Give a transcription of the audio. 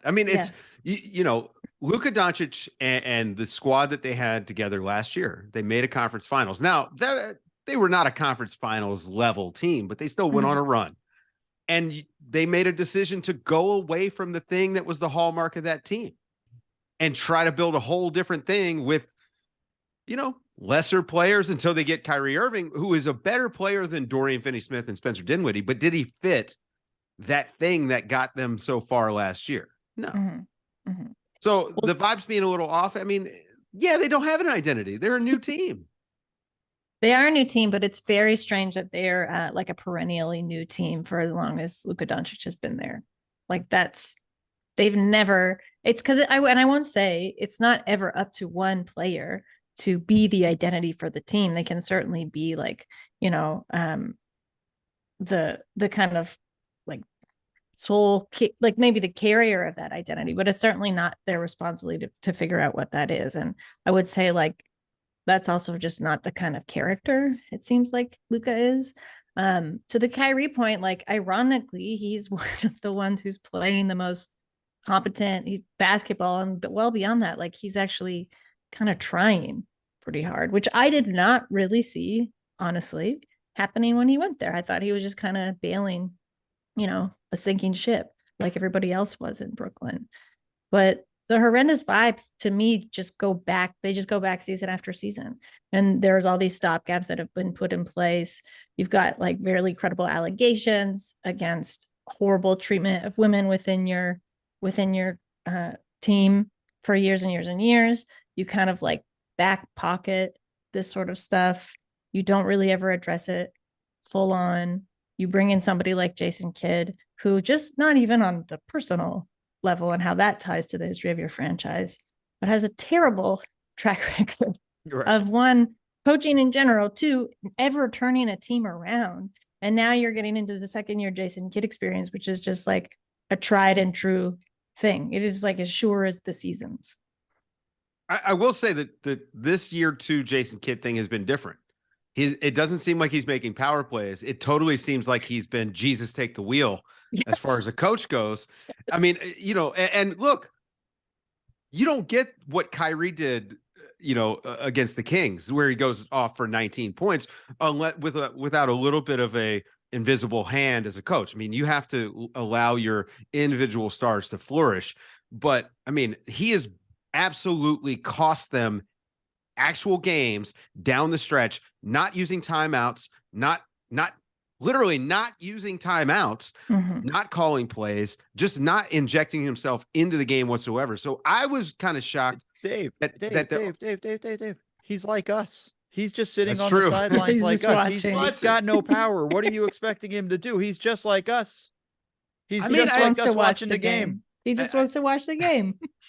I mean, Yes. Luka Doncic and the squad that they had together last year, they made a conference finals. Now, they were not a conference finals level team, but they still went on a run. And they made a decision to go away from the thing that was the hallmark of that team and try to build a whole different thing with, lesser players until they get Kyrie Irving, who is a better player than Dorian Finney-Smith and Spencer Dinwiddie. But did he fit that thing that got them so far last year? No. So the vibes being a little off. I mean, yeah, they don't have an identity. They're a new team. They are a new team, but it's very strange that they're like a perennially new team for as long as Luka Doncic has been there. Like they've never. It's because I won't say it's not ever up to one player to be the identity for the team. They can certainly be like, the kind of like soul, like maybe the carrier of that identity, but it's certainly not their responsibility to figure out what that is. And I would say like that's also just not the kind of character it seems like Luka is. To the Kyrie point, like ironically, he's one of the ones who's playing the most competent. He's basketball, and well beyond that, like he's actually kind of trying pretty hard, which I did not really see, honestly, happening when he went there. I thought he was just kind of bailing, a sinking ship like everybody else was in Brooklyn. But the horrendous vibes to me just go back. They just go back season after season. And there's all these stopgaps that have been put in place. You've got like very credible allegations against horrible treatment of women within your team for years and years and years. You kind of like back pocket this sort of stuff. You don't really ever address it full on. You bring in somebody like Jason Kidd, who just not even on the personal level and how that ties to the history of your franchise, but has a terrible track record of one, coaching in general, two, ever turning a team around. And now you're getting into the second year Jason Kidd experience, which is just like a tried and true thing. It is like as sure as the seasons. I will say that this year too, Jason Kidd thing has been different. It doesn't seem like he's making power plays. It totally seems like he's been Jesus take the wheel as far as a coach goes. Yes. I mean, and look, you don't get what Kyrie did, against the Kings, where he goes off for 19 points, unless without a little bit of a invisible hand as a coach. I mean, you have to allow your individual stars to flourish. But I mean, he has absolutely cost them actual games down the stretch, not using timeouts, not literally not using timeouts, not calling plays, just not injecting himself into the game whatsoever. So I was kind of shocked. Dave. He's like us. He's just sitting on the sidelines like us. He's got no power. What are you expecting him to do? He's just like us. He's just like us watching the game. He just wants to watch the game.